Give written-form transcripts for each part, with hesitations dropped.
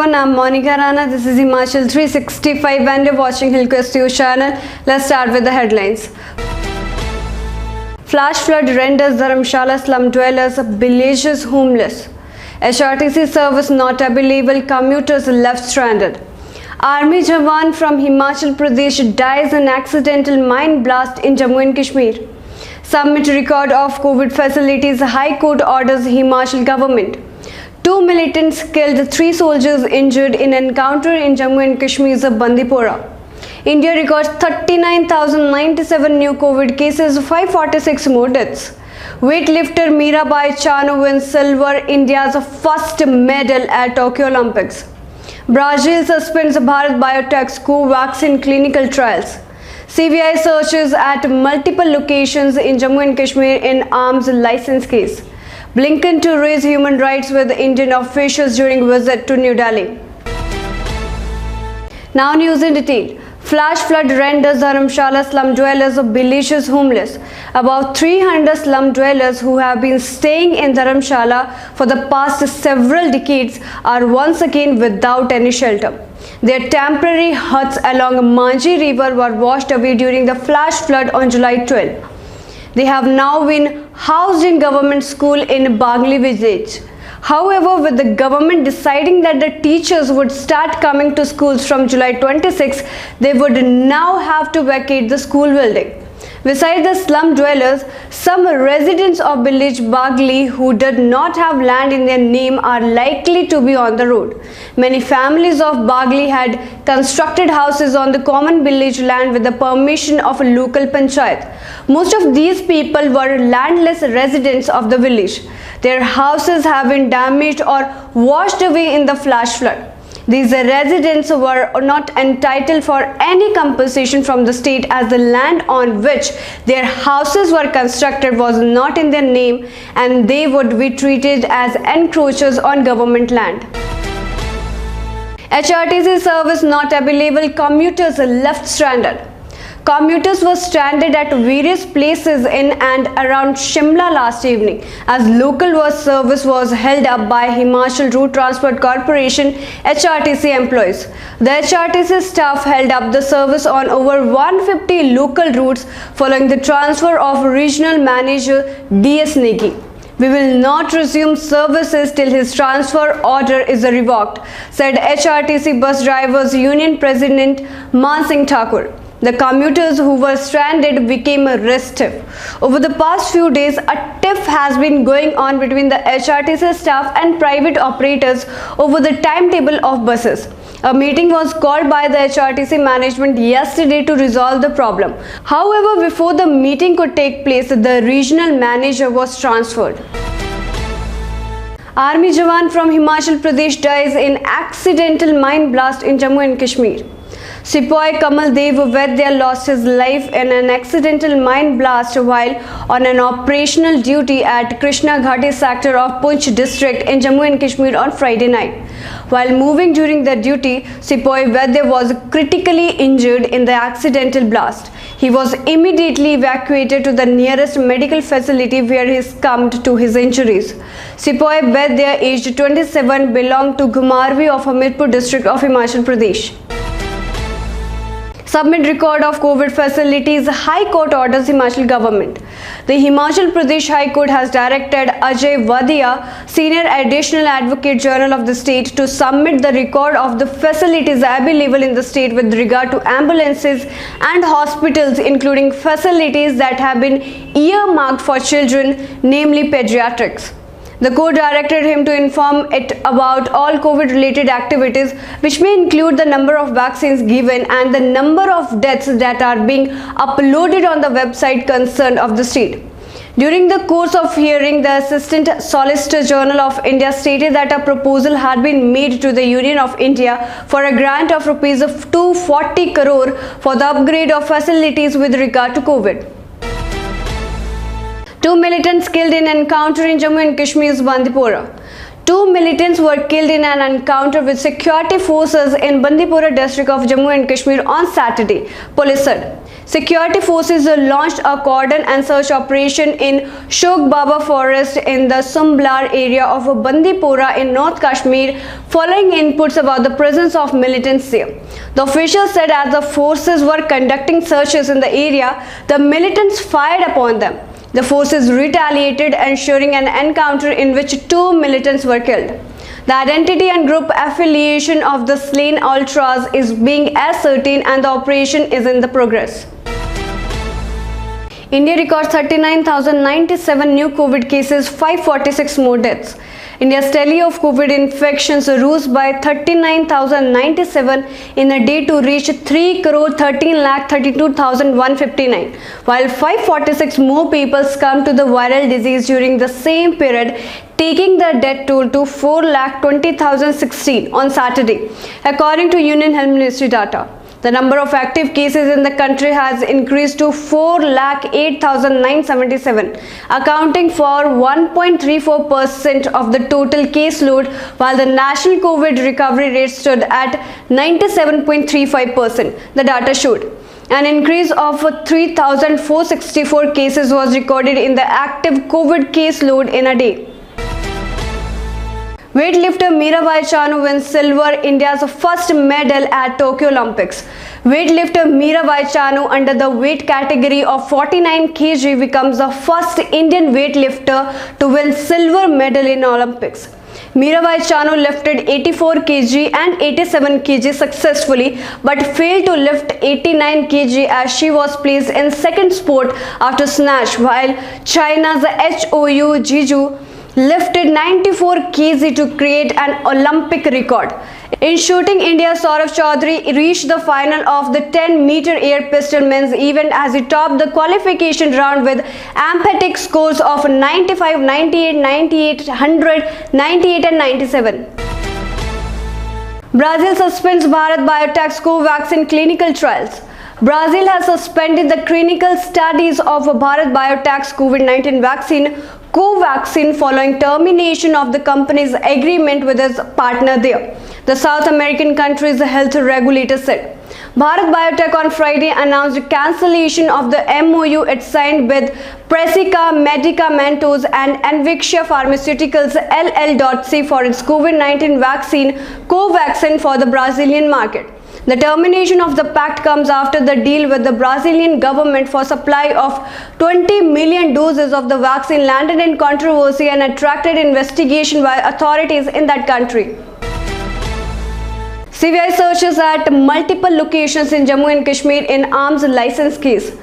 everyone, I'm Monika Rana. This is Himachal 365 and you're watching Hillquest News channel. Let's start with the headlines. Flash flood renders Dharamshala slum dwellers villages homeless. HRTC service not available, commuters left stranded. Army Jawan from Himachal Pradesh dies in accidental mine blast in Jammu and Kashmir. Submit record of COVID facilities, High Court orders Himachal government. 2 militants killed, 3 soldiers injured in encounter in Jammu and Kashmir's Bandipora. India records 39,097 new COVID cases, 546 more deaths. Weightlifter Mirabai Chanu wins silver, India's first medal at Tokyo Olympics. Brazil suspends Bharat Biotech's Covaxin clinical trials. CBI searches at multiple locations in Jammu and Kashmir in arms license case. Blinken to raise human rights with Indian officials during visit to New Delhi. Now news in detail. Flash flood renders Dharamshala slum dwellers villages homeless. About 300 slum dwellers who have been staying in Dharamshala for the past several decades are once again without any shelter. Their temporary huts along Manji River were washed away during the flash flood on July 12. They have now been housed in government school in Bagli village. However, with the government deciding that the teachers would start coming to schools from July 26, they would now have to vacate the school building. Besides the slum dwellers, some residents of village Bagli who did not have land in their name are likely to be on the road. Many families of Bagli had constructed houses on the common village land with the permission of a local panchayat. Most of these people were landless residents of the village. Their houses have been damaged or washed away in the flash flood. These residents were not entitled for any compensation from the state as the land on which their houses were constructed was not in their name and they would be treated as encroachers on government land. HRTC service not available, commuters left stranded. Commuters were stranded at various places in and around Shimla last evening as local bus service was held up by Himachal Route Transport Corporation HRTC employees. The HRTC staff held up the service on over 150 local routes following the transfer of regional manager DS Negi. We will not resume services till his transfer order is revoked, said HRTC Bus Drivers Union President Man Singh Thakur. The commuters who were stranded became restive. Over the past few days, a tiff has been going on between the HRTC staff and private operators over the timetable of buses. A meeting was called by the HRTC management yesterday to resolve the problem. However, before the meeting could take place, the regional manager was transferred. Army Jawan from Himachal Pradesh dies in accidental mine blast in Jammu and Kashmir. Sepoy Kamal Dev Vaidya lost his life in an accidental mine blast while on an operational duty at Krishna Ghati sector of Poonch district in Jammu and Kashmir on Friday night. While moving during the duty, Sepoy Vaidya was critically injured in the accidental blast. He was immediately evacuated to the nearest medical facility where he succumbed to his injuries. Sepoy Vaidya, aged 27, belonged to Ghumarvi of Hamirpur district of Himachal Pradesh. Submit record of COVID facilities, High Court orders Himachal government. The Himachal Pradesh High Court has directed Ajay Wadia, Senior Additional Advocate General of the state, to submit the record of the facilities available in the state with regard to ambulances and hospitals, including facilities that have been earmarked for children, namely pediatrics. The court directed him to inform it about all COVID-related activities, which may include the number of vaccines given and the number of deaths that are being uploaded on the website concerned of the state. During the course of hearing, the Assistant Solicitor General of India stated that a proposal had been made to the Union of India for a grant of rupees 240 crore for the upgrade of facilities with regard to COVID. 2 militants killed in encounter in Jammu and Kashmir's Bandipora. 2 militants were killed in an encounter with security forces in Bandipora district of Jammu and Kashmir on Saturday, police said. Security forces launched a cordon and search operation in Shok Baba forest in the Sumblar area of Bandipora in North Kashmir following inputs about the presence of militants there. The officials said as the forces were conducting searches in the area, the militants fired upon them. The forces retaliated, ensuring an encounter in which 2 militants were killed. The identity and group affiliation of the slain ultras is being ascertained and the operation is in the progress. India records 39,097 new COVID cases, 546 more deaths. India's tally of COVID infections rose by 39,097 in a day to reach 3,13,32,159, while 546 more people succumbed to the viral disease during the same period, taking the death toll to 4,20,016 on Saturday, according to Union Health Ministry data. The number of active cases in the country has increased to 4,08,977, accounting for 1.34% of the total caseload, while the national COVID recovery rate stood at 97.35%, the data showed. An increase of 3,464 cases was recorded in the active COVID caseload in a day. Weightlifter Mirabai Chanu wins silver, India's first medal at Tokyo Olympics. Weightlifter Mirabai Chanu under the weight category of 49 kg becomes the first Indian weightlifter to win silver medal in Olympics. Mirabai Chanu lifted 84 kg and 87 kg successfully but failed to lift 89 kg as she was placed in second spot after snatch, while China's Hou Jiju lifted 94 kg to create an Olympic record. In shooting, India's Saurav Chaudhary reached the final of the 10-meter air pistol men's event as he topped the qualification round with emphatic scores of 95, 98, 98, 100, 98 and 97. Brazil suspends Bharat Biotech's Covaxin clinical trials. Brazil has suspended the clinical studies of Bharat Biotech's COVID-19 vaccine Covaxin following termination of the company's agreement with its partner there, the South American country's health regulator said. Bharat Biotech on Friday announced cancellation of the MOU it signed with Presica Medicamentos and Anvixia Pharmaceuticals LLC for its COVID-19 vaccine Covaxin for the Brazilian market. The termination of the pact comes after the deal with the Brazilian government for supply of 20 million doses of the vaccine landed in controversy and attracted investigation by authorities in that country. CBI searches at multiple locations in Jammu and Kashmir in arms license case.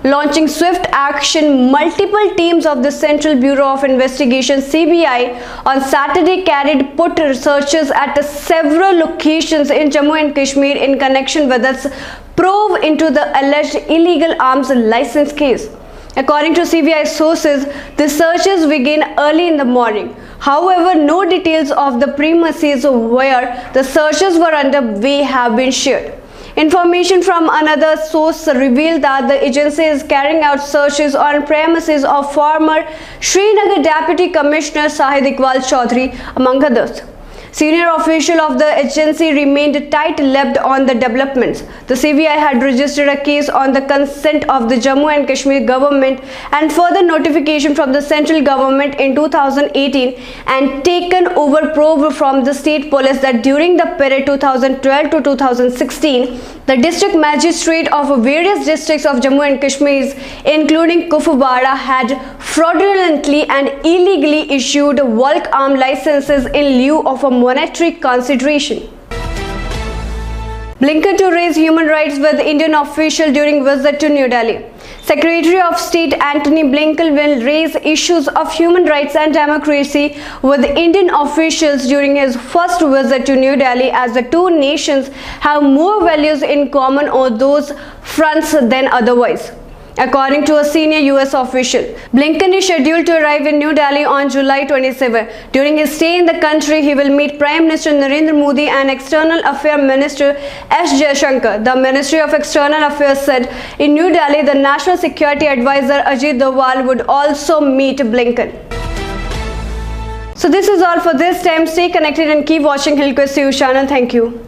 Launching swift action, multiple teams of the Central Bureau of Investigation (CBI) on Saturday carried out searches at several locations in Jammu and Kashmir in connection with its probe into the alleged illegal arms license case. According to CBI sources, the searches began early in the morning. However, no details of the premises where the searches were underway have been shared. Information from another source revealed that the agency is carrying out searches on premises of former Srinagar Deputy Commissioner Shahid Iqbal Chaudhary, among others. Senior official of the agency remained tight-lipped on the developments. The CBI had registered a case on the consent of the Jammu and Kashmir government and further notification from the central government in 2018 and taken over probe from the state police that during the period 2012 to 2016, the district magistrate of various districts of Jammu and Kashmir, including Kupwara, had fraudulently and illegally issued bulk arm licenses in lieu of a monetary consideration. Blinken to raise human rights with Indian official during visit to New Delhi. Secretary of State Antony Blinken will raise issues of human rights and democracy with Indian officials during his first visit to New Delhi, as the two nations have more values in common on those fronts than otherwise. According to a senior US official, Blinken is scheduled to arrive in New Delhi on July 27. During his stay in the country, he will meet Prime Minister Narendra Modi and External Affairs Minister S. Jaishankar. The Ministry of External Affairs said in New Delhi, the National Security Advisor Ajit Doval would also meet Blinken. So this is all for this time. Stay connected and keep watching Hill Quest News channel. Thank you.